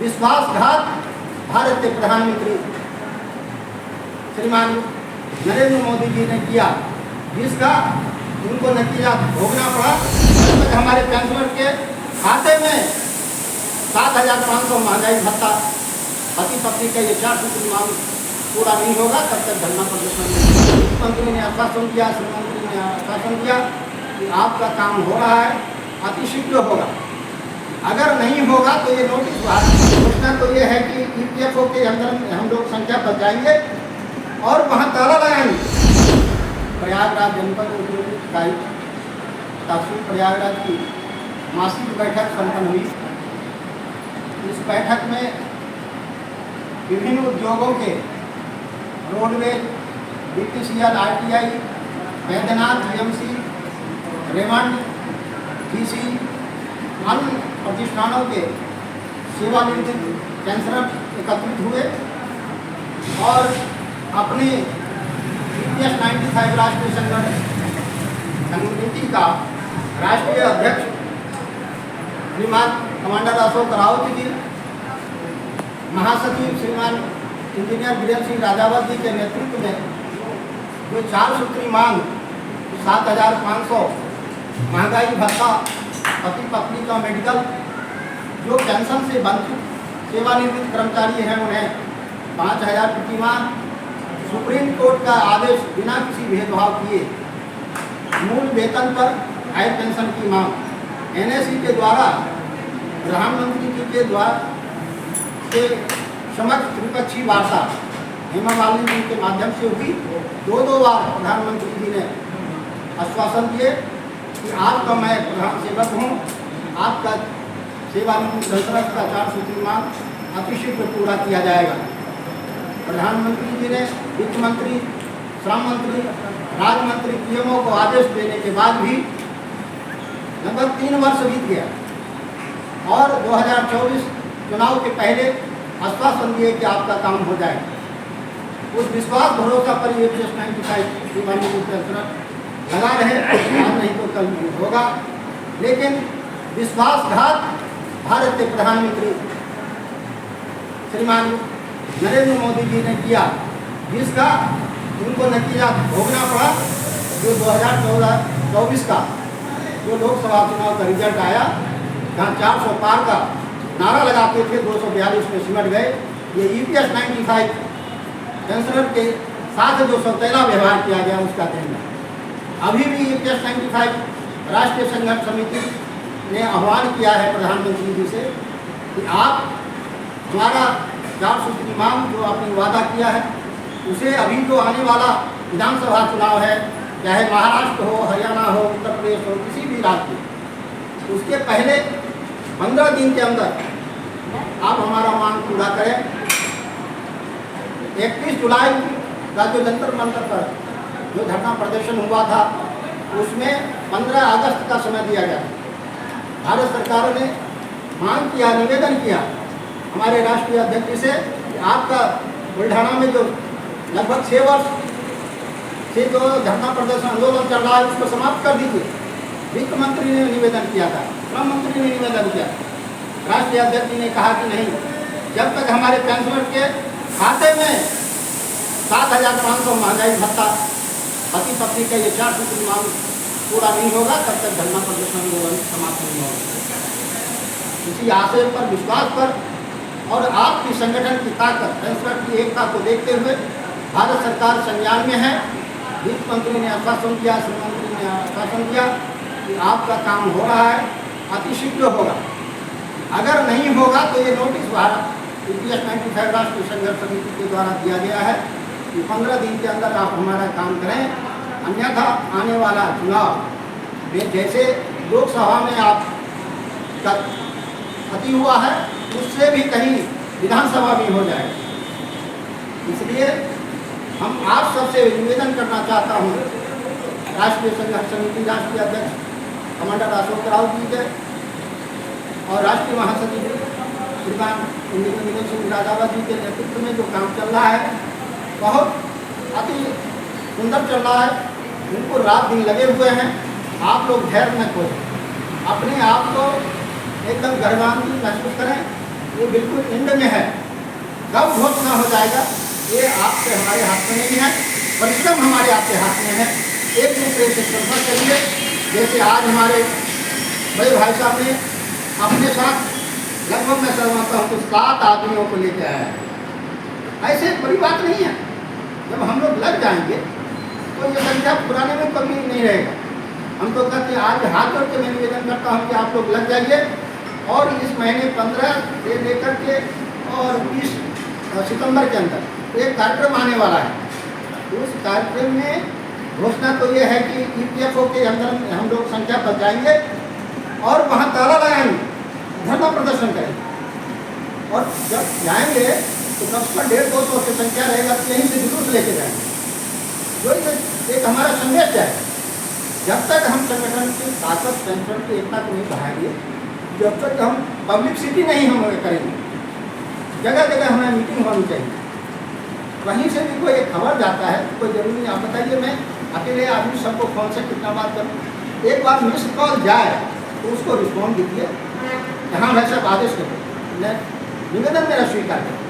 विश्वासघात भारत के प्रधानमंत्री श्रीमान नरेंद्र मोदी जी ने किया, जिसका उनको नतीजा भोगना पड़ा। हमारे पेंशनर के खाते में 7,500 महंगाई भत्ता, पति पत्नी का ये 4 सूत्री मांग पूरा नहीं होगा तब तक धरना प्रदर्शन। मुख्यमंत्री ने आश्वासन दिया, श्रीमंत्री ने आश्वासन दिया कि आपका काम हो रहा है, अतिशीघ्र होगा। अगर नहीं होगा तो ये नोटिस घोषणा तो ये है कि EPFO के अंदर हम लोग संख्या बचाएंगे और वहाँ ताला लगाएंगे। प्रयागराज जनपद औद्योगिक इकाई तहसील प्रयागराज की मासिक बैठक संपन्न हुई। इस बैठक में विभिन्न उद्योगों के roadways, BPCL, RTI, Baidyanath, BMC, Raymond, GC, अन्य प्रतिष्ठानों के सेवानिवृत्त पेंशनर एकत्रित हुए और अपने EPS 95 राष्ट्रीय संगठन समिति का राष्ट्रीय अध्यक्ष श्रीमान कमांडर अशोक रावत जी, महासचिव श्रीमान इंजीनियर वीरेंद्र सिंह राजावत जी के नेतृत्व में जो 4 सूत्री मांग 7,500 महंगाई भत्ता, पति पत्नी का मेडिकल, जो पेंशन से वंचित सेवानिवृत्त कर्मचारी हैं उन्हें 5,000 प्रतिमाह, सुप्रीम कोर्ट का आदेश बिना किसी भेदभाव किए मूल वेतन पर हाई पेंशन की मांग, NSE के द्वारा प्रधानमंत्री जी के द्वारा के समक्ष त्रिपक्षीय वार्ता हेमा मालिनी जी के माध्यम से हुई। 2 बार प्रधानमंत्री जी ने आश्वासन दिए कि आपका मैं प्रधान सेवक हूँ, आपका सेवानिवृत्त पेंशनर का 4 सूत्री मांग अतिशीघ्र पूरा किया जाएगा। प्रधानमंत्री जी ने वित्त मंत्री, श्रम मंत्री, राज्य मंत्री PMO को आदेश देने के बाद भी लगभग 3 वर्ष बीत गया और 2024 चुनाव के पहले आश्वासन दिए कि आपका काम हो जाएगा। उस विश्वास भरोसा पर ये EPS 95 सेवानिवृत्त पेंशनर लगा रहे, आज नहीं तो कल होगा। लेकिन विश्वासघात भारत के प्रधानमंत्री श्रीमान नरेंद्र मोदी जी ने किया, जिसका उनको नतीजा भोगना पड़ा। जो 2024 का जो लोकसभा चुनाव का रिजल्ट आया, जहाँ 400 पार का नारा लगाते थे, 242 में सिमट गए। ये EPS 95 पेंशनर के साथ जो सौतेला व्यवहार किया गया उसका देन है। अभी भी EPS 95 राष्ट्रीय संघर्ष समिति ने आह्वान किया है प्रधानमंत्री जी से कि आप हमारा 4 सूत्री मांग जो आपने वादा किया है उसे, अभी जो आने वाला विधानसभा चुनाव है, चाहे महाराष्ट्र हो, हरियाणा हो, उत्तर प्रदेश हो, किसी भी राज्य, उसके पहले 15 दिन के अंदर आप हमारा मांग पूरा करें। 31 जुलाई का जो जंतर मंतर पर जो धरना प्रदर्शन हुआ था, उसमें 15 अगस्त का समय दिया गया। भारत सरकार ने मांग किया, निवेदन किया हमारे राष्ट्रीय अध्यक्ष से कि आपका बुल्ढाना में जो लगभग 6 वर्ष से जो धरना प्रदर्शन आंदोलन चल रहा है उसको समाप्त कर दीजिए। वित्त मंत्री ने निवेदन किया था, श्रम मंत्री ने निवेदन किया। राष्ट्रीय अध्यक्ष जी ने कहा कि नहीं, जब तक हमारे पेंशनर के खाते में 7,500 महंगाई भत्ता, पति पत्नी का ये 4 सूत्री मांग पूरा नहीं होगा तब तक धरना प्रदर्शन आंदोलन समाप्त नहीं होगा। इसी आशय पर, विश्वास पर और आपकी संगठन की ताकत, पेंशनर की एकता को देखते हुए भारत सरकार संज्ञान में है। वित्त मंत्री ने आश्वासन दिया, श्रम मंत्री ने आश्वासन दिया कि आपका काम हो रहा है, अतिशीघ्र होगा। अगर नहीं होगा तो ये नोटिस EPS 95 राष्ट्रीय संघर्ष समिति के द्वारा दिया गया है कि 15 दिन के अंदर आप हमारा काम करें, अन्यथा आने वाला चुनाव में जैसे लोकसभा में आपका क्षति हुआ है, उससे भी कहीं विधानसभा में हो जाए। इसलिए हम आप सबसे निवेदन करना चाहता हूँ, राष्ट्रीय संघर्ष समिति राष्ट्रीय अध्यक्ष कमांडर अशोक रावत जी के और राष्ट्रीय महासचिव श्रीमान इंजीनियर वीरेंद्र सिंह राजावत जी के नेतृत्व में जो काम चल रहा है, बहुत अति सुंदर चल रहा है। उनको रात दिन लगे हुए हैं। आप लोग धैर्य न खोएं, अपने आप को एकदम गर्वान्वित महसूस करें। ये बिल्कुल एंड में है। कब घोषणा हो जाएगा ये आपसे हमारे हाथ में नहीं है, परिश्रम हमारे आपके हाथ में है। एक दूसरे से संपर्क करिए। जैसे आज हमारे बड़े भाई साहब ने अपने साथ लगभग मैं समझता हूँ तो 7 आदमियों को लेकर आया है। ऐसे बड़ी बात नहीं है। जब हम लोग लग जाएंगे तो ये संख्या पुराने में कभी नहीं रहेगा। हम तो कहते हैं आज हाथ जोड़ के मैं निवेदन करता हूँ कि आप लोग लग जाइए और इस महीने 15 से लेकर के और 20 सितंबर के अंदर एक कार्यक्रम आने वाला है। उस कार्यक्रम में घोषणा तो ये है कि EPFO के अंदर हम लोग संख्या बचाएंगे और वहाँ ताला लगाएंगे, धरना प्रदर्शन करेंगे। और जब जाएंगे तो कम से कम 150-200 की संख्या रहेगा, यहीं से जुलूस लेके जाएंगे। जो एक हमारा संदेश है। जब तक हम संगठन की ताकत, संगठन की एकता को नहीं बढ़ाएंगे, जब तक हम पब्लिसिटी नहीं हम करेंगे, जगह जगह हमें मीटिंग होनी चाहिए। वहीं से भी कोई एक खबर जाता है, कोई जरूरी नहीं। आप बताइए मैं अकेले आदमी सबको फोन से कितना बात करूँ। एक बार मिस कॉल जाए तो उसको रिस्पॉन्ड दीजिए। हाँ भाई साहब आदेश करें, निवेदन मेरा स्वीकार करें।